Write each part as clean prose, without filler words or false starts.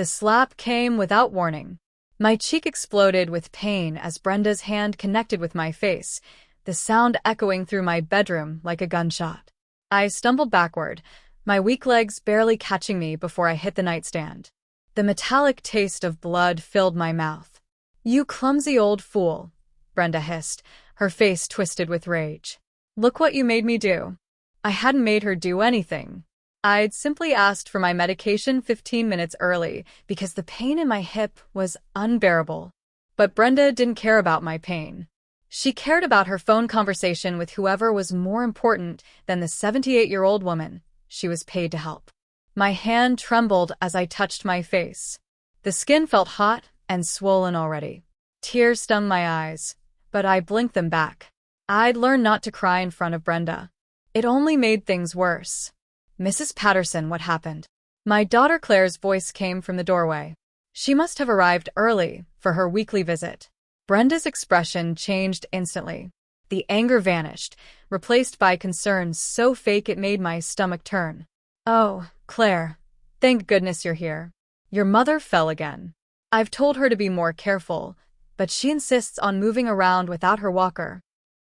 The slap came without warning. My cheek exploded with pain as Brenda's hand connected with my face, the sound echoing through my bedroom like a gunshot. I stumbled backward, my weak legs barely catching me before I hit the nightstand. The metallic taste of blood filled my mouth. "You clumsy old fool," Brenda hissed, her face twisted with rage. "Look what you made me do." I hadn't made her do anything. I'd simply asked for my medication 15 minutes early because the pain in my hip was unbearable. But Brenda didn't care about my pain. She cared about her phone conversation with whoever was more important than the 78-year-old woman she was paid to help. My hand trembled as I touched my face. The skin felt hot and swollen already. Tears stung my eyes, but I blinked them back. I'd learned not to cry in front of Brenda. It only made things worse. "Mrs. Patterson, what happened?" My daughter Claire's voice came from the doorway. She must have arrived early for her weekly visit. Brenda's expression changed instantly. The anger vanished, replaced by concern so fake it made my stomach turn. "Oh, Claire, thank goodness you're here. Your mother fell again. I've told her to be more careful, but she insists on moving around without her walker."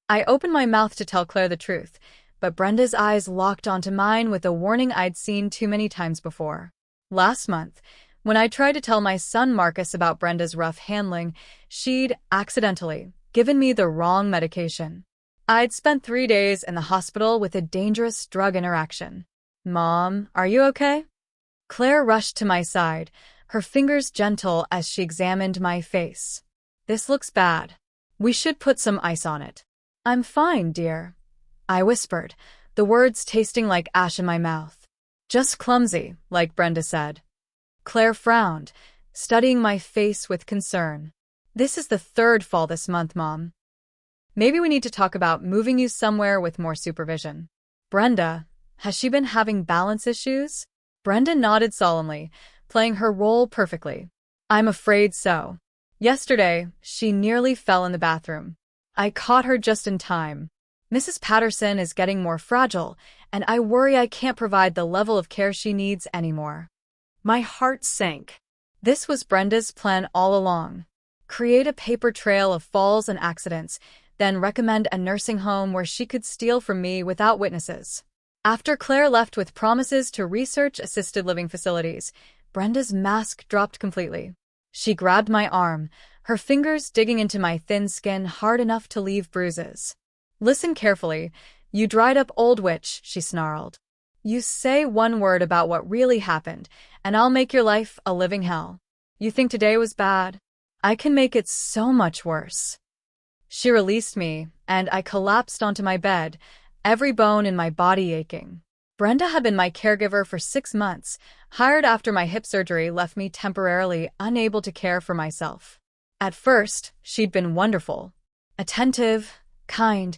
I opened my mouth to tell Claire the truth, but Brenda's eyes locked onto mine with a warning I'd seen too many times before. Last month, when I tried to tell my son Marcus about Brenda's rough handling, she'd accidentally given me the wrong medication. I'd spent 3 days in the hospital with a dangerous drug interaction. "Mom, are you okay?" Claire rushed to my side, her fingers gentle as she examined my face. "This looks bad. We should put some ice on it." "I'm fine, dear," I whispered, the words tasting like ash in my mouth. "Just clumsy, like Brenda said." Claire frowned, studying my face with concern. "This is the 3rd fall this month, Mom. Maybe we need to talk about moving you somewhere with more supervision." "Brenda, has she been having balance issues?" Brenda nodded solemnly, playing her role perfectly. "I'm afraid so. Yesterday, she nearly fell in the bathroom. I caught her just in time. Mrs. Patterson is getting more fragile, and I worry I can't provide the level of care she needs anymore." My heart sank. This was Brenda's plan all along. Create a paper trail of falls and accidents, then recommend a nursing home where she could steal from me without witnesses. After Claire left with promises to research assisted living facilities, Brenda's mask dropped completely. She grabbed my arm, her fingers digging into my thin skin hard enough to leave bruises. "Listen carefully, you dried-up old witch," she snarled. "You say one word about what really happened, and I'll make your life a living hell. You think today was bad? I can make it so much worse." She released me, and I collapsed onto my bed, every bone in my body aching. Brenda had been my caregiver for 6 months, hired after my hip surgery left me temporarily unable to care for myself. At first, she'd been wonderful. Attentive, kind,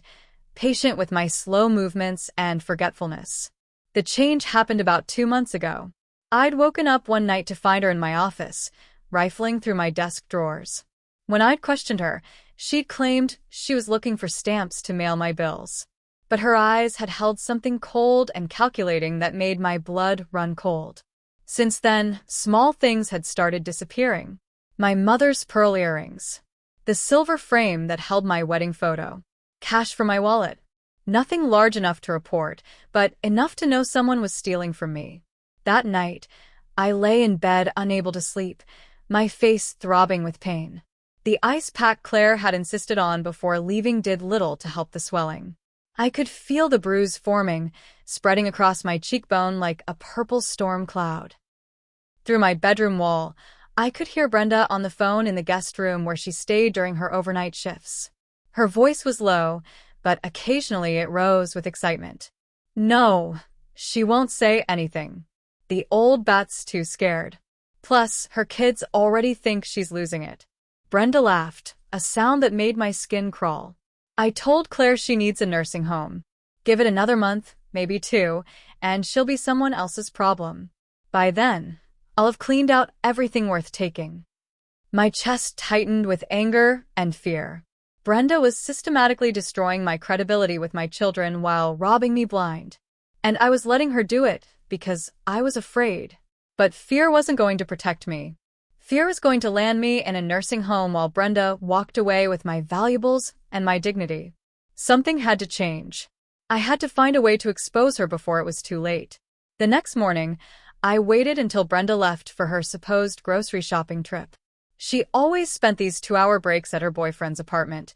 patient with my slow movements and forgetfulness. The change happened about 2 months ago. I'd woken up one night to find her in my office, rifling through my desk drawers. When I'd questioned her, she'd claimed she was looking for stamps to mail my bills. But her eyes had held something cold and calculating that made my blood run cold. Since then, small things had started disappearing. My mother's pearl earrings, the silver frame that held my wedding photo, cash from my wallet. Nothing large enough to report, but enough to know someone was stealing from me. That night, I lay in bed unable to sleep, my face throbbing with pain. The ice pack Claire had insisted on before leaving did little to help the swelling. I could feel the bruise forming, spreading across my cheekbone like a purple storm cloud. Through my bedroom wall, I could hear Brenda on the phone in the guest room where she stayed during her overnight shifts. Her voice was low, but occasionally it rose with excitement. "No, she won't say anything. The old bat's too scared. Plus, her kids already think she's losing it." Brenda laughed, a sound that made my skin crawl. "I told Claire she needs a nursing home. Give it another month, maybe 2, and she'll be someone else's problem. By then, I'll have cleaned out everything worth taking." My chest tightened with anger and fear. Brenda was systematically destroying my credibility with my children while robbing me blind. And I was letting her do it because I was afraid. But fear wasn't going to protect me. Fear was going to land me in a nursing home while Brenda walked away with my valuables and my dignity. Something had to change. I had to find a way to expose her before it was too late. The next morning, I waited until Brenda left for her supposed grocery shopping trip. She always spent these 2-hour breaks at her boyfriend's apartment,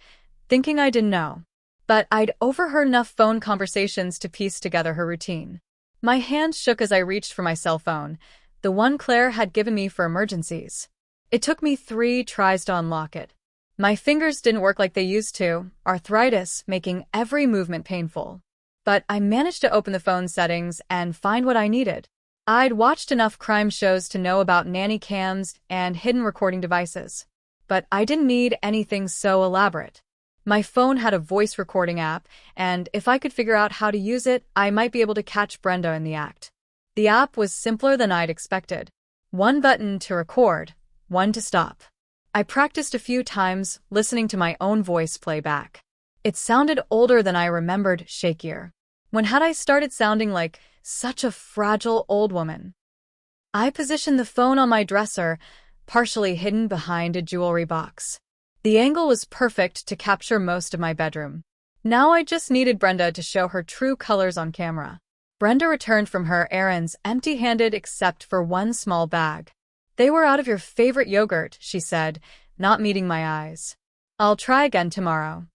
thinking I didn't know. But I'd overheard enough phone conversations to piece together her routine. My hands shook as I reached for my cell phone, the one Claire had given me for emergencies. It took me 3 tries to unlock it. My fingers didn't work like they used to, arthritis making every movement painful. But I managed to open the phone settings and find what I needed. I'd watched enough crime shows to know about nanny cams and hidden recording devices. But I didn't need anything so elaborate. My phone had a voice recording app, and if I could figure out how to use it, I might be able to catch Brenda in the act. The app was simpler than I'd expected. 1 button to record, 1 to stop. I practiced a few times, listening to my own voice play back. It sounded older than I remembered, shakier. When had I started sounding like such a fragile old woman? I positioned the phone on my dresser, partially hidden behind a jewelry box. The angle was perfect to capture most of my bedroom. Now I just needed Brenda to show her true colors on camera. Brenda returned from her errands empty-handed except for 1 small bag. "They were out of your favorite yogurt," she said, not meeting my eyes. "I'll try again tomorrow."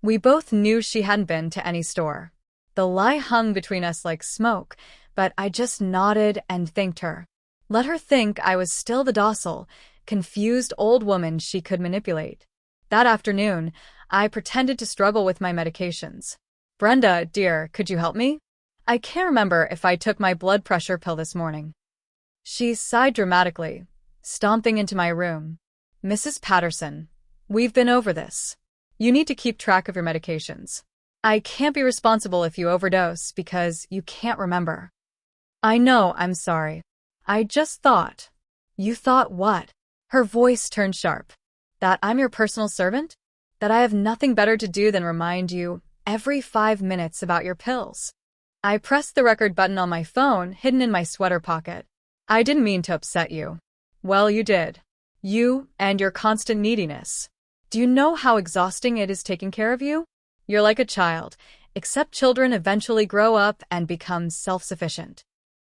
We both knew she hadn't been to any store. The lie hung between us like smoke, but I just nodded and thanked her. Let her think I was still the docile, confused old woman she could manipulate. That afternoon, I pretended to struggle with my medications. "Brenda, dear, could you help me? I can't remember if I took my blood pressure pill this morning." She sighed dramatically, stomping into my room. "Mrs. Patterson, we've been over this. You need to keep track of your medications. I can't be responsible if you overdose because you can't remember." "I know, I'm sorry. I just thought." "You thought what?" Her voice turned sharp. "That I'm your personal servant? That I have nothing better to do than remind you every 5 minutes about your pills?" I pressed the record button on my phone, hidden in my sweater pocket. "I didn't mean to upset you." "Well, you did. You and your constant neediness. Do you know how exhausting it is taking care of you? You're like a child, except children eventually grow up and become self-sufficient."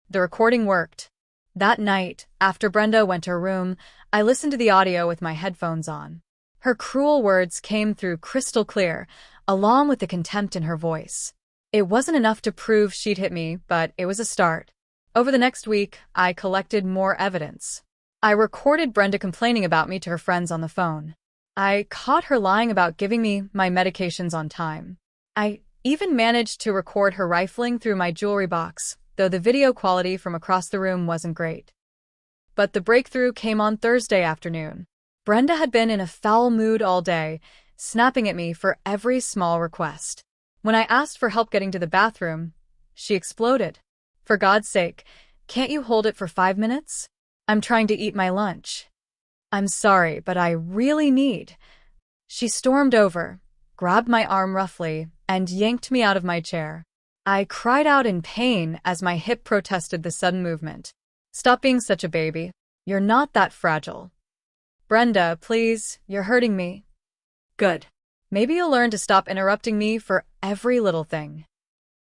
The recording worked. That night, after Brenda went to her room, I listened to the audio with my headphones on. Her cruel words came through crystal clear, along with the contempt in her voice. It wasn't enough to prove she'd hit me, but it was a start. Over the next week, I collected more evidence. I recorded Brenda complaining about me to her friends on the phone. I caught her lying about giving me my medications on time. I even managed to record her rifling through my jewelry box, though the video quality from across the room wasn't great. But the breakthrough came on Thursday afternoon. Brenda had been in a foul mood all day, snapping at me for every small request. When I asked for help getting to the bathroom, she exploded. "For God's sake, can't you hold it for 5 minutes? I'm trying to eat my lunch." "I'm sorry, but I really need." She stormed over, grabbed my arm roughly, and yanked me out of my chair. I cried out in pain as my hip protested the sudden movement. "Stop being such a baby. You're not that fragile." "Brenda, please, you're hurting me." "Good. Maybe you'll learn to stop interrupting me for every little thing."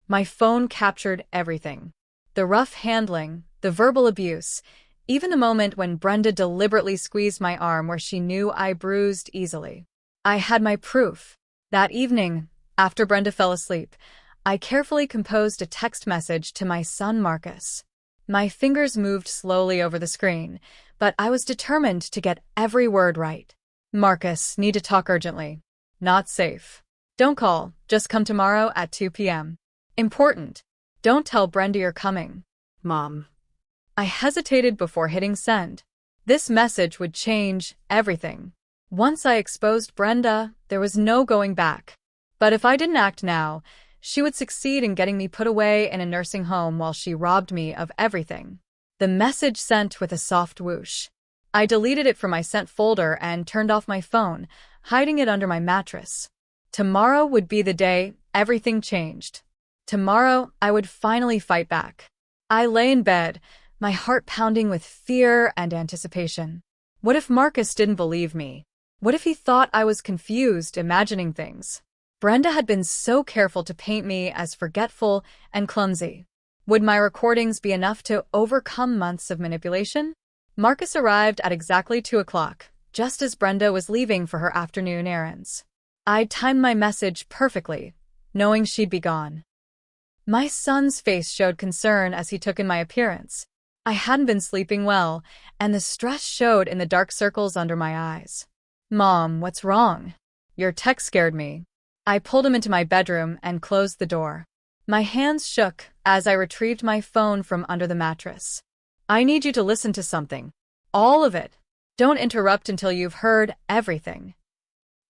My phone captured everything. The rough handling, the verbal abuse, even the moment when Brenda deliberately squeezed my arm where she knew I bruised easily. I had my proof. That evening, after Brenda fell asleep, I carefully composed a text message to my son Marcus. My fingers moved slowly over the screen, but I was determined to get every word right. "Marcus, need to talk urgently. Not safe. Don't call, just come tomorrow at 2 p.m. Important. Don't tell Brenda you're coming. Mom." I hesitated before hitting send. This message would change everything. Once I exposed Brenda, there was no going back. But if I didn't act now, she would succeed in getting me put away in a nursing home while she robbed me of everything. The message sent with a soft whoosh. I deleted it from my sent folder and turned off my phone, hiding it under my mattress. Tomorrow would be the day everything changed. Tomorrow, I would finally fight back. I lay in bed, my heart pounding with fear and anticipation. What if Marcus didn't believe me? What if he thought I was confused, imagining things? Brenda had been so careful to paint me as forgetful and clumsy. Would my recordings be enough to overcome months of manipulation? Marcus arrived at exactly 2 o'clock, just as Brenda was leaving for her afternoon errands. I'd timed my message perfectly, knowing she'd be gone. My son's face showed concern as he took in my appearance. I hadn't been sleeping well, and the stress showed in the dark circles under my eyes. "Mom, what's wrong? Your text scared me." I pulled him into my bedroom and closed the door. My hands shook as I retrieved my phone from under the mattress. "I need you to listen to something. All of it. Don't interrupt until you've heard everything."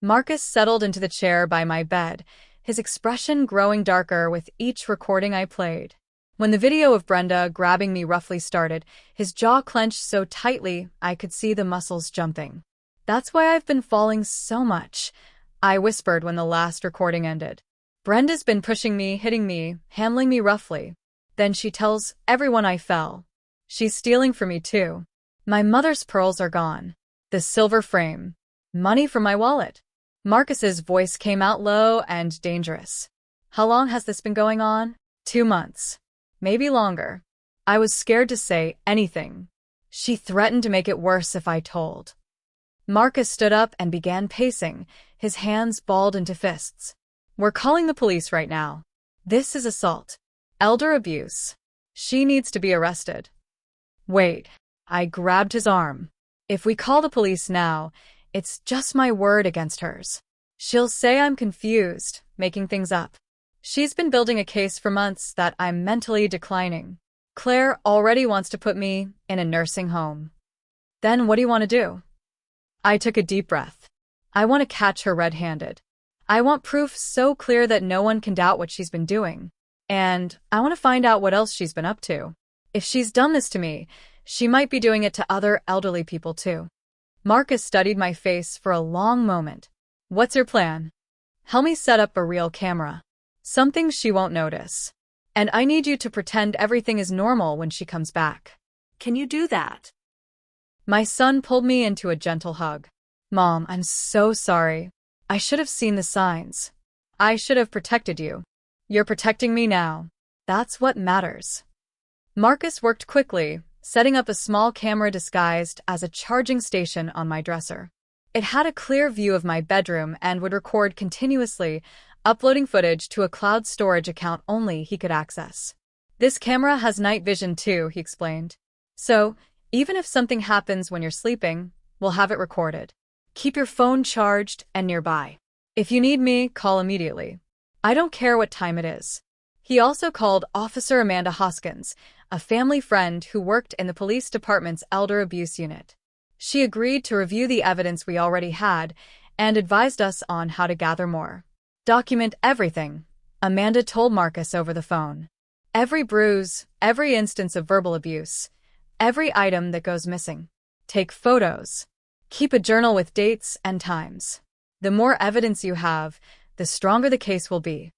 Marcus settled into the chair by my bed, his expression growing darker with each recording I played. When the video of Brenda grabbing me roughly started, his jaw clenched so tightly I could see the muscles jumping. "That's why I've been falling so much," I whispered when the last recording ended. "Brenda's been pushing me, hitting me, handling me roughly. Then she tells everyone I fell. She's stealing from me too. My mother's pearls are gone. The silver frame. Money from my wallet." Marcus's voice came out low and dangerous. "How long has this been going on?" 2 months. Maybe longer. I was scared to say anything. She threatened to make it worse if I told. Marcus stood up and began pacing, his hands balled into fists. "We're calling the police right now. This is assault. Elder abuse. She needs to be arrested." "Wait." I grabbed his arm. "If we call the police now, it's just my word against hers. She'll say I'm confused, making things up. She's been building a case for months that I'm mentally declining. Claire already wants to put me in a nursing home." "Then what do you want to do?" I took a deep breath. "I want to catch her red-handed. I want proof so clear that no one can doubt what she's been doing. And I want to find out what else she's been up to. If she's done this to me, she might be doing it to other elderly people too." Marcus studied my face for a long moment. "What's your plan?" "Help me set up a real camera. Something she won't notice. And I need you to pretend everything is normal when she comes back." Can you do that? My son pulled me into a gentle hug. "Mom, I'm so sorry. I should have seen the signs. I should have protected you. You're protecting me now. That's what matters." Marcus worked quickly, setting up a small camera disguised as a charging station on my dresser. It had a clear view of my bedroom and would record continuously, uploading footage to a cloud storage account only he could access. "This camera has night vision too," he explained. "So, even if something happens when you're sleeping, we'll have it recorded. Keep your phone charged and nearby. If you need me, call immediately. I don't care what time it is." He also called Officer Amanda Hoskins, a family friend who worked in the police department's elder abuse unit. She agreed to review the evidence we already had and advised us on how to gather more. "Document everything," Amanda told Marcus over the phone. "Every bruise, every instance of verbal abuse, every item that goes missing. Take photos. Keep a journal with dates and times. The more evidence you have, the stronger the case will be."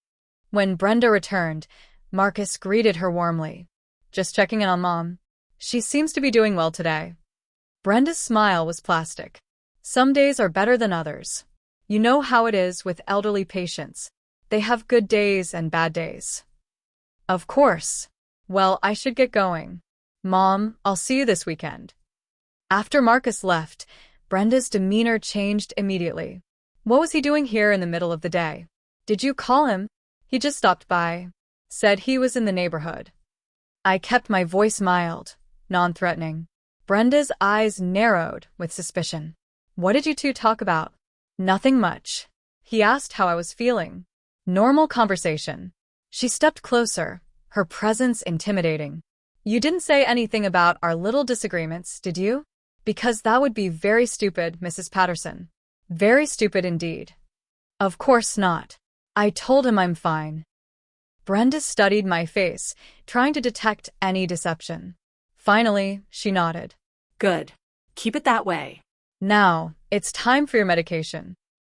When Brenda returned, Marcus greeted her warmly. "Just checking in on Mom. She seems to be doing well today." Brenda's smile was plastic. "Some days are better than others. You know how it is with elderly patients. They have good days and bad days." "Of course. Well, I should get going. Mom, I'll see you this weekend." After Marcus left, Brenda's demeanor changed immediately. "What was he doing here in the middle of the day? Did you call him?" "He just stopped by. Said he was in the neighborhood." I kept my voice mild, non-threatening. Brenda's eyes narrowed with suspicion. "What did you two talk about?" "Nothing much. He asked how I was feeling. Normal conversation." She stepped closer, her presence intimidating. "You didn't say anything about our little disagreements, did you? Because that would be very stupid, Mrs. Patterson. Very stupid indeed." "Of course not. I told him I'm fine." Brenda studied my face, trying to detect any deception. Finally, she nodded. "Good. Keep it that way." "Now, it's time for your medication."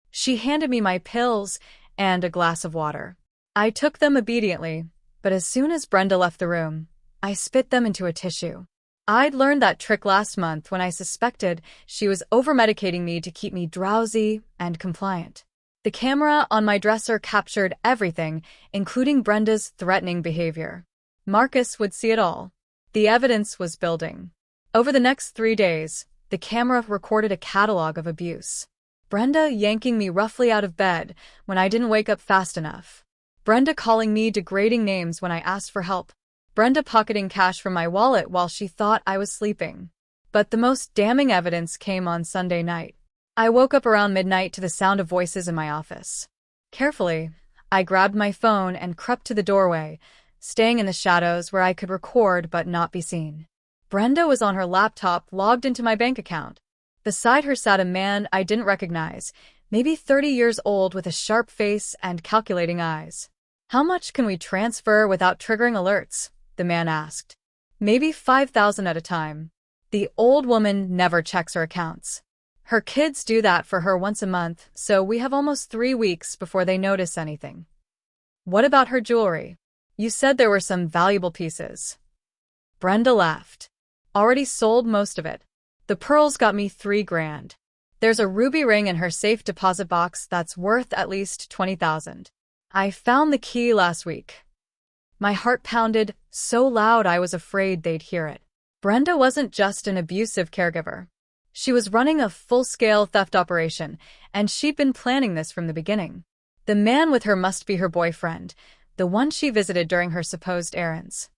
She handed me my pills and a glass of water. I took them obediently, but as soon as Brenda left the room, I spit them into a tissue. I'd learned that trick last month when I suspected she was over-medicating me to keep me drowsy and compliant. The camera on my dresser captured everything, including Brenda's threatening behavior. Marcus would see it all. The evidence was building. Over the next 3 days, the camera recorded a catalog of abuse. Brenda yanking me roughly out of bed when I didn't wake up fast enough. Brenda calling me degrading names when I asked for help. Brenda pocketing cash from my wallet while she thought I was sleeping. But the most damning evidence came on Sunday night. I woke up around midnight to the sound of voices in my office. Carefully, I grabbed my phone and crept to the doorway, staying in the shadows where I could record but not be seen. Brenda was on her laptop, logged into my bank account. Beside her sat a man I didn't recognize, maybe 30 years old with a sharp face and calculating eyes. "How much can we transfer without triggering alerts?" the man asked. "Maybe 5,000 at a time." The old woman never checks her accounts. Her kids do that for her once a month, so we have almost 3 weeks before they notice anything. "What about her jewelry? You said there were some valuable pieces." Brenda laughed. "Already sold most of it. The pearls got me $3,000. There's a ruby ring in her safe deposit box that's worth at least 20,000. I found the key last week." My heart pounded so loud I was afraid they'd hear it. Brenda wasn't just an abusive caregiver. She was running a full-scale theft operation, and she'd been planning this from the beginning. The man with her must be her boyfriend, the one she visited during her supposed errands.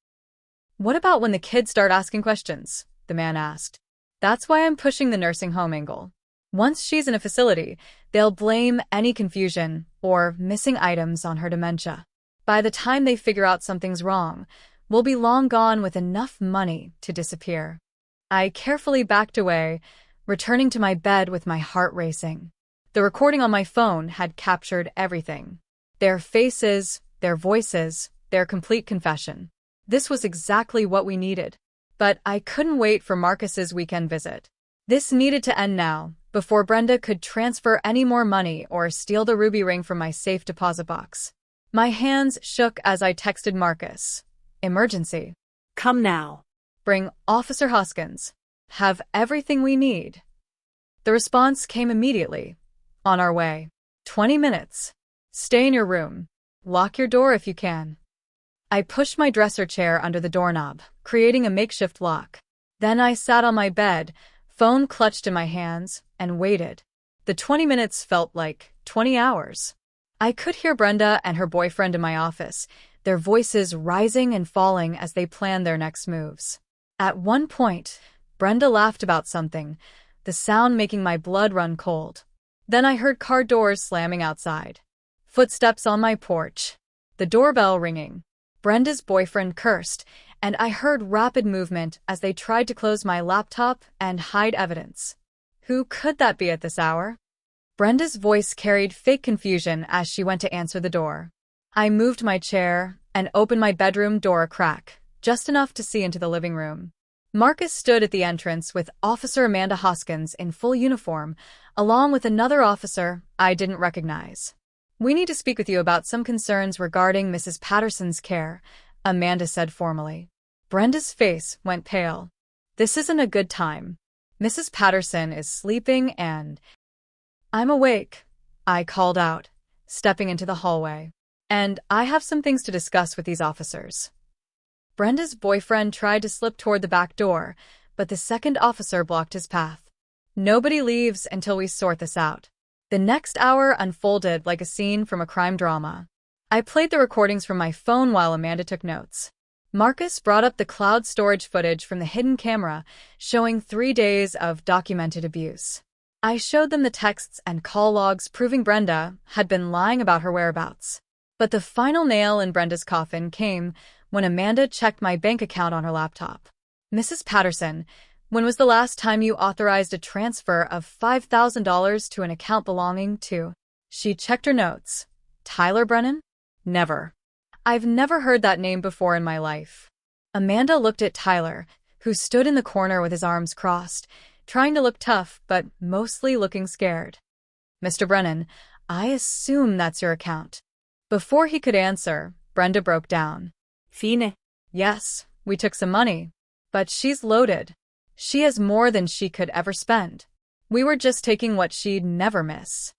"What about when the kids start asking questions?" the man asked. "That's why I'm pushing the nursing home angle. Once she's in a facility, they'll blame any confusion or missing items on her dementia. By the time they figure out something's wrong, we'll be long gone with enough money to disappear." I carefully backed away, returning to my bed with my heart racing. The recording on my phone had captured everything. Their faces, their voices, their complete confession. This was exactly what we needed. But I couldn't wait for Marcus's weekend visit. This needed to end now, before Brenda could transfer any more money or steal the ruby ring from my safe deposit box. My hands shook as I texted Marcus. "Emergency. Come now. Bring Officer Hoskins. Have everything we need." The response came immediately. "On our way. 20 minutes. Stay in your room. Lock your door if you can." I pushed my dresser chair under the doorknob, creating a makeshift lock. Then I sat on my bed, phone clutched in my hands, and waited. The 20 minutes felt like 20 hours. I could hear Brenda and her boyfriend in my office, their voices rising and falling as they planned their next moves. At one point, Brenda laughed about something, the sound making my blood run cold. Then I heard car doors slamming outside. Footsteps on my porch. The doorbell ringing. Brenda's boyfriend cursed, and I heard rapid movement as they tried to close my laptop and hide evidence. Who could that be at this hour? Brenda's voice carried fake confusion as she went to answer the door. I moved my chair and opened my bedroom door a crack, just enough to see into the living room. Marcus stood at the entrance with Officer Amanda Hoskins in full uniform, along with another officer I didn't recognize. "We need to speak with you about some concerns regarding Mrs. Patterson's care," Amanda said formally. Brenda's face went pale. "This isn't a good time. Mrs. Patterson is sleeping and—" "I'm awake," I called out, stepping into the hallway. "And I have some things to discuss with these officers." Brenda's boyfriend tried to slip toward the back door, but the second officer blocked his path. "Nobody leaves until we sort this out." The next hour unfolded like a scene from a crime drama. I played the recordings from my phone while Amanda took notes. Marcus brought up the cloud storage footage from the hidden camera, showing 3 days of documented abuse. I showed them the texts and call logs proving Brenda had been lying about her whereabouts. But the final nail in Brenda's coffin came when Amanda checked my bank account on her laptop. "Mrs. Patterson, when was the last time you authorized a transfer of $5,000 to an account belonging to—" She checked her notes. "Tyler Brennan? Never. I've never heard that name before in my life." Amanda looked at Tyler, who stood in the corner with his arms crossed, trying to look tough but mostly looking scared. "Mr. Brennan, I assume that's your account." Before he could answer, Brenda broke down. Fine. "Yes, we took some money. But she's loaded. She has more than she could ever spend. We were just taking what she'd never miss.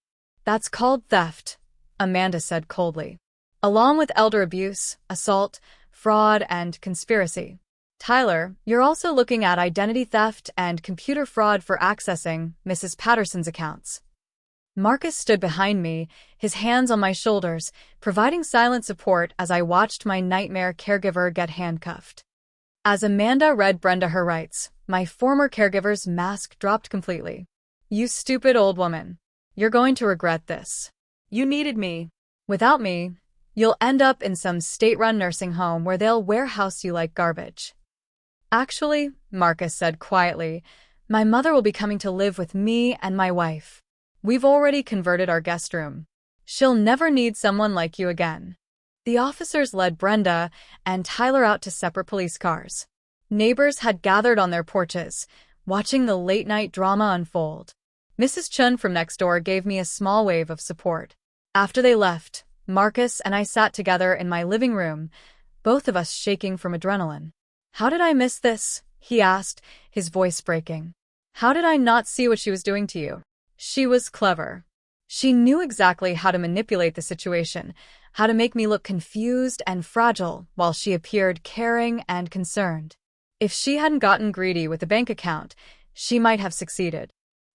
That's called theft, Amanda said coldly. Along with elder abuse, assault, fraud, and conspiracy. Tyler, you're also looking at identity theft and computer fraud for accessing Mrs. Patterson's accounts. Marcus stood behind me, his hands on my shoulders, providing silent support as I watched my nightmare caregiver get handcuffed. As Amanda read Brenda her rights, my former caregiver's mask dropped completely. You stupid old woman. You're going to regret this. You needed me. Without me, you'll end up in some state-run nursing home where they'll warehouse you like garbage. Actually, Marcus said quietly, my mother will be coming to live with me and my wife. We've already converted our guest room. She'll never need someone like you again. The officers led Brenda and Tyler out to separate police cars. Neighbors had gathered on their porches, watching the late-night drama unfold. Mrs. Chun from next door gave me a small wave of support. After they left, Marcus and I sat together in my living room, both of us shaking from adrenaline. How did I miss this? He asked, his voice breaking. How did I not see what she was doing to you? She was clever. She knew exactly how to manipulate the situation, how to make me look confused and fragile while she appeared caring and concerned. If she hadn't gotten greedy with the bank account, she might have succeeded.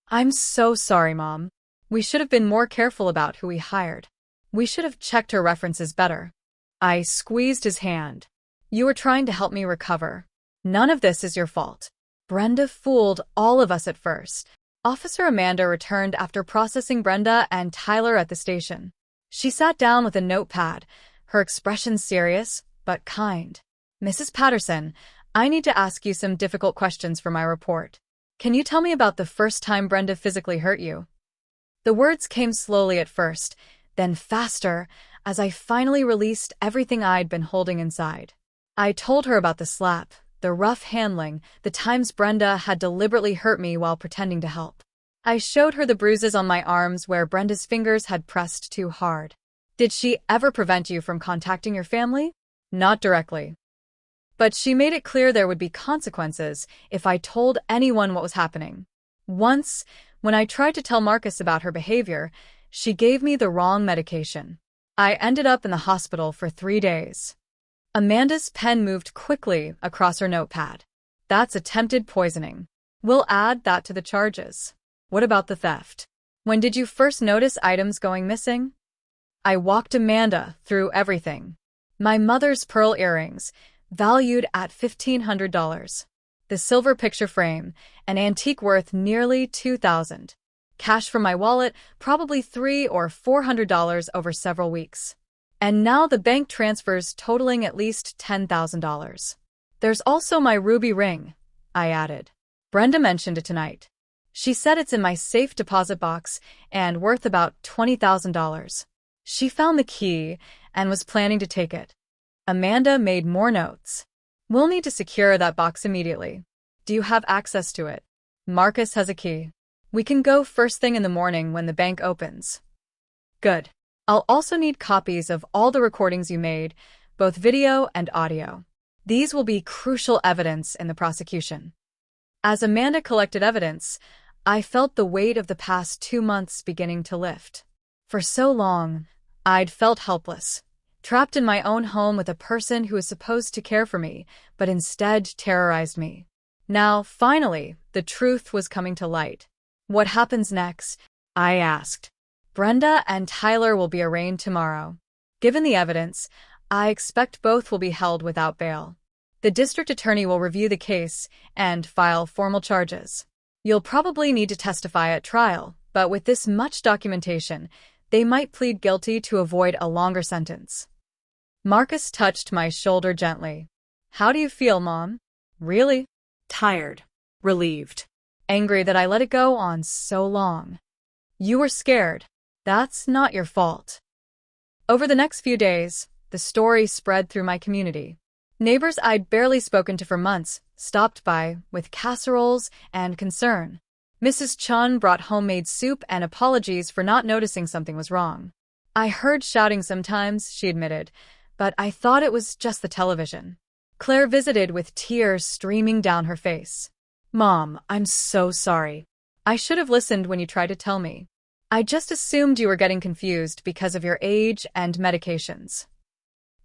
I'm so sorry, Mom. We should have been more careful about who we hired. We should have checked her references better. I squeezed his hand. You were trying to help me recover. None of this is your fault. Brenda fooled all of us at first. Officer Amanda returned after processing Brenda and Tyler at the station. She sat down with a notepad, her expression serious, but kind. Mrs. Patterson, I need to ask you some difficult questions for my report. Can you tell me about the first time Brenda physically hurt you? The words came slowly at first, then faster, as I finally released everything I'd been holding inside. I told her about the slap, the rough handling, the times Brenda had deliberately hurt me while pretending to help. I showed her the bruises on my arms where Brenda's fingers had pressed too hard. Did she ever prevent you from contacting your family? Not directly. But she made it clear there would be consequences if I told anyone what was happening. Once, when I tried to tell Marcus about her behavior, she gave me the wrong medication. I ended up in the hospital for 3 days. Amanda's pen moved quickly across her notepad. That's attempted poisoning. We'll add that to the charges. What about the theft? When did you first notice items going missing? I walked Amanda through everything. My mother's pearl earrings, valued at $1,500. The silver picture frame, an antique worth nearly $2,000. Cash from my wallet, probably $300 or $400 over several weeks. And now the bank transfers totaling at least $10,000. There's also my ruby ring, I added. Brenda mentioned it tonight. She said it's in my safe deposit box and worth about $20,000. She found the key and was planning to take it. Amanda made more notes. We'll need to secure that box immediately. Do you have access to it? Marcus has a key. We can go first thing in the morning when the bank opens. Good. I'll also need copies of all the recordings you made, both video and audio. These will be crucial evidence in the prosecution. As Amanda collected evidence, I felt the weight of the past 2 months beginning to lift. For so long, I'd felt helpless, trapped in my own home with a person who was supposed to care for me, but instead terrorized me. Now, finally, the truth was coming to light. What happens next? I asked. Brenda and Tyler will be arraigned tomorrow. Given the evidence, I expect both will be held without bail. The district attorney will review the case and file formal charges. You'll probably need to testify at trial, but with this much documentation, they might plead guilty to avoid a longer sentence. Marcus touched my shoulder gently. How do you feel, Mom? Really? Tired. Relieved. Angry that I let it go on so long. You were scared. That's not your fault. Over the next few days, the story spread through my community. Neighbors I'd barely spoken to for months stopped by with casseroles and concern. Mrs. Chun brought homemade soup and apologies for not noticing something was wrong. I heard shouting sometimes, she admitted, but I thought it was just the television. Claire visited with tears streaming down her face. Mom, I'm so sorry. I should have listened when you tried to tell me. I just assumed you were getting confused because of your age and medications.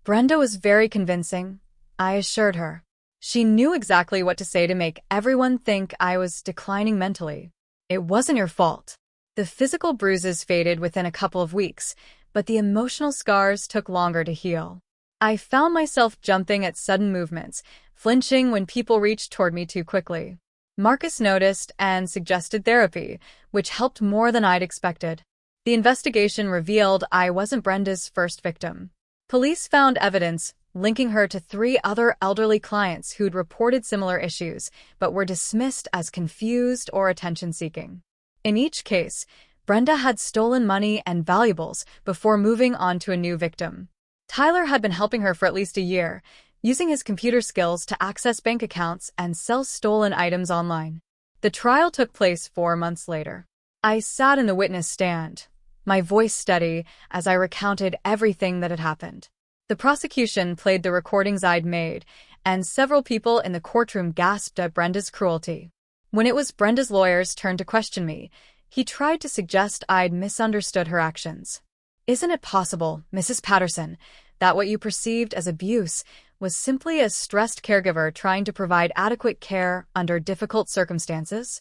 Brenda was very convincing, I assured her. She knew exactly what to say to make everyone think I was declining mentally. It wasn't your fault. The physical bruises faded within a couple of weeks, but the emotional scars took longer to heal. I found myself jumping at sudden movements, flinching when people reached toward me too quickly. Marcus noticed and suggested therapy, which helped more than I'd expected. The investigation revealed I wasn't Brenda's first victim. Police found evidence linking her to 3 other elderly clients who'd reported similar issues, but were dismissed as confused or attention-seeking. In each case, Brenda had stolen money and valuables before moving on to a new victim. Tyler had been helping her for at least a year, using his computer skills to access bank accounts and sell stolen items online. The trial took place 4 months later. I sat in the witness stand, my voice steady as I recounted everything that had happened. The prosecution played the recordings I'd made, and several people in the courtroom gasped at Brenda's cruelty. When it was Brenda's lawyer's turn to question me, he tried to suggest I'd misunderstood her actions. Isn't it possible, Mrs. Patterson, that what you perceived as abuse was simply a stressed caregiver trying to provide adequate care under difficult circumstances?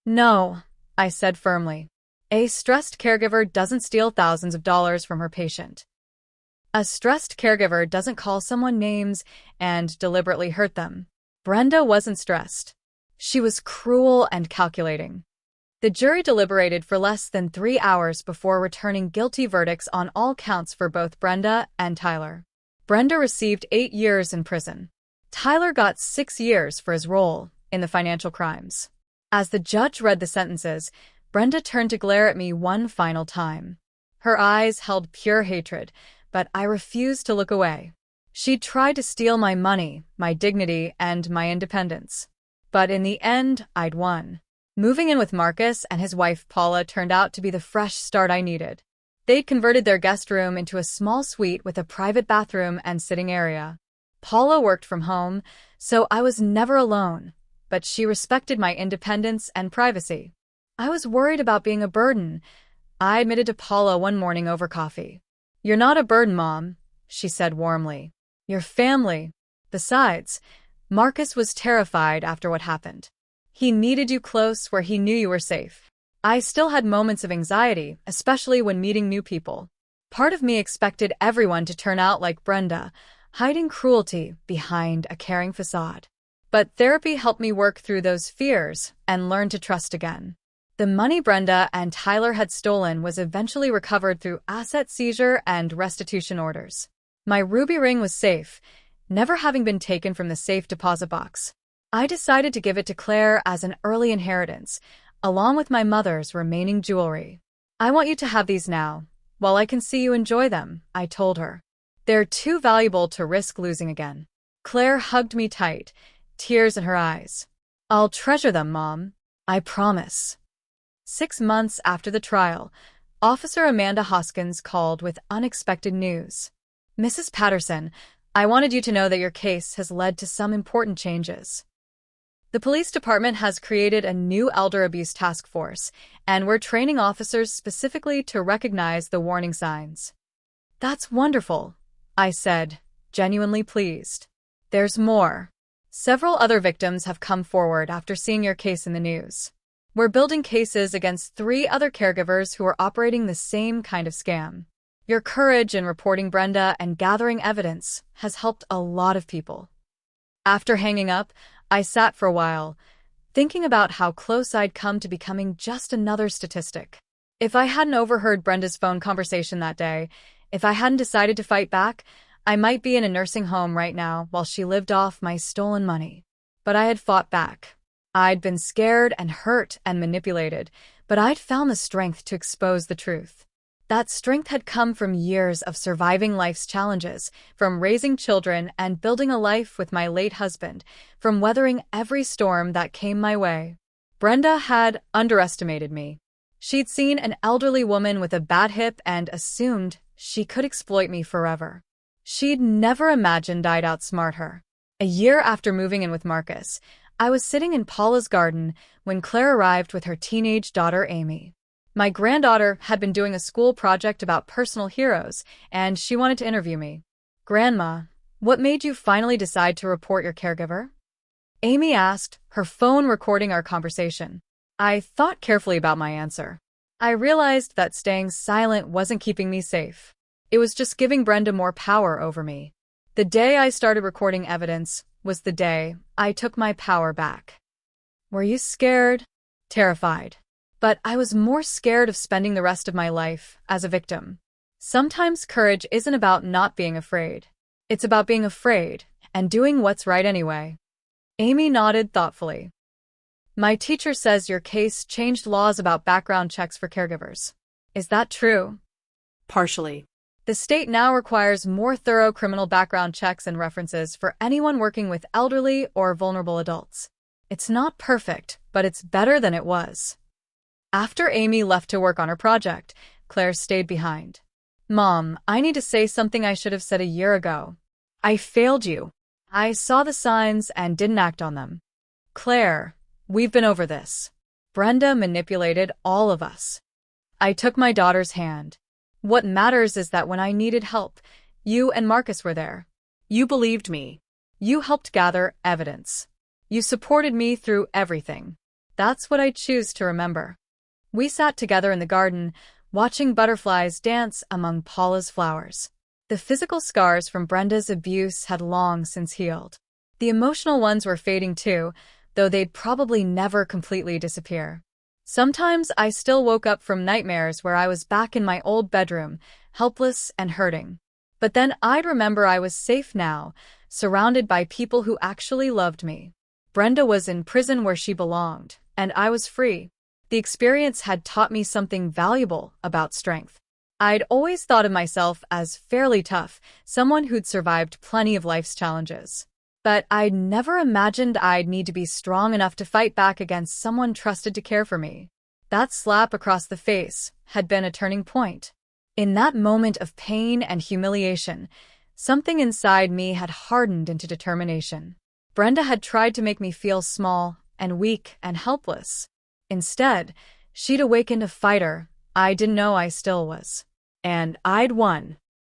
No, I said firmly. A stressed caregiver doesn't steal thousands of dollars from her patient. A stressed caregiver doesn't call someone names and deliberately hurt them. Brenda wasn't stressed. She was cruel and calculating. The jury deliberated for less than 3 hours before returning guilty verdicts on all counts for both Brenda and Tyler. Brenda received 8 years in prison. Tyler got 6 years for his role in the financial crimes. As the judge read the sentences, Brenda turned to glare at me one final time. Her eyes held pure hatred, but I refused to look away. She'd tried to steal my money, my dignity, and my independence. But in the end, I'd won. Moving in with Marcus and his wife Paula turned out to be the fresh start I needed. They'd converted their guest room into a small suite with a private bathroom and sitting area. Paula worked from home, so I was never alone, but she respected my independence and privacy. I was worried about being a burden, I admitted to Paula one morning over coffee. "You're not a burden, Mom," she said warmly. "You're family." Besides, Marcus was terrified after what happened. He needed you close where he knew you were safe. I still had moments of anxiety, especially when meeting new people. Part of me expected everyone to turn out like Brenda, hiding cruelty behind a caring facade. But therapy helped me work through those fears and learn to trust again. The money Brenda and Tyler had stolen was eventually recovered through asset seizure and restitution orders. My ruby ring was safe, never having been taken from the safe deposit box. I decided to give it to Claire as an early inheritance, along with my mother's remaining jewelry. "I want you to have these now, while I can see you enjoy them," I told her. "They're too valuable to risk losing again." Claire hugged me tight, tears in her eyes. "I'll treasure them, Mom. I promise." 6 months after the trial, Officer Amanda Hoskins called with unexpected news. "Mrs. Patterson, I wanted you to know that your case has led to some important changes. The police department has created a new elder abuse task force, and we're training officers specifically to recognize the warning signs." "That's wonderful," I said, genuinely pleased. "There's more. Several other victims have come forward after seeing your case in the news. We're building cases against 3 other caregivers who are operating the same kind of scam. Your courage in reporting Brenda and gathering evidence has helped a lot of people." After hanging up, I sat for a while, thinking about how close I'd come to becoming just another statistic. If I hadn't overheard Brenda's phone conversation that day, if I hadn't decided to fight back, I might be in a nursing home right now while she lived off my stolen money. But I had fought back. I'd been scared and hurt and manipulated, but I'd found the strength to expose the truth. That strength had come from years of surviving life's challenges, from raising children and building a life with my late husband, from weathering every storm that came my way. Brenda had underestimated me. She'd seen an elderly woman with a bad hip and assumed she could exploit me forever. She'd never imagined I'd outsmart her. A year after moving in with Marcus, I was sitting in Paula's garden when Claire arrived with her teenage daughter Amy. My granddaughter had been doing a school project about personal heroes, and she wanted to interview me. "Grandma, what made you finally decide to report your caregiver?" Amy asked, her phone recording our conversation. I thought carefully about my answer. I realized that staying silent wasn't keeping me safe. It was just giving Brenda more power over me. The day I started recording evidence was the day I took my power back. Were you scared? Terrified. But I was more scared of spending the rest of my life as a victim. Sometimes courage isn't about not being afraid. It's about being afraid and doing what's right anyway. Amy nodded thoughtfully. My teacher says your case changed laws about background checks for caregivers. Is that true? Partially. The state now requires more thorough criminal background checks and references for anyone working with elderly or vulnerable adults. It's not perfect, but it's better than it was. After Amy left to work on her project, Claire stayed behind. "Mom, I need to say something I should have said a year ago. I failed you. I saw the signs and didn't act on them." "Claire, we've been over this. Brenda manipulated all of us." I took my daughter's hand. "What matters is that when I needed help, you and Marcus were there. You believed me. You helped gather evidence. You supported me through everything. That's what I choose to remember." We sat together in the garden, watching butterflies dance among Paula's flowers. The physical scars from Brenda's abuse had long since healed. The emotional ones were fading too, though they'd probably never completely disappear. Sometimes I still woke up from nightmares where I was back in my old bedroom, helpless and hurting. But then I'd remember I was safe now, surrounded by people who actually loved me. Brenda was in prison where she belonged, and I was free. The experience had taught me something valuable about strength. I'd always thought of myself as fairly tough, someone who'd survived plenty of life's challenges. But I'd never imagined I'd need to be strong enough to fight back against someone trusted to care for me. That slap across the face had been a turning point. In that moment of pain and humiliation, something inside me had hardened into determination. Brenda had tried to make me feel small and weak and helpless. Instead, she'd awakened a fighter I didn't know I still was. And I'd won.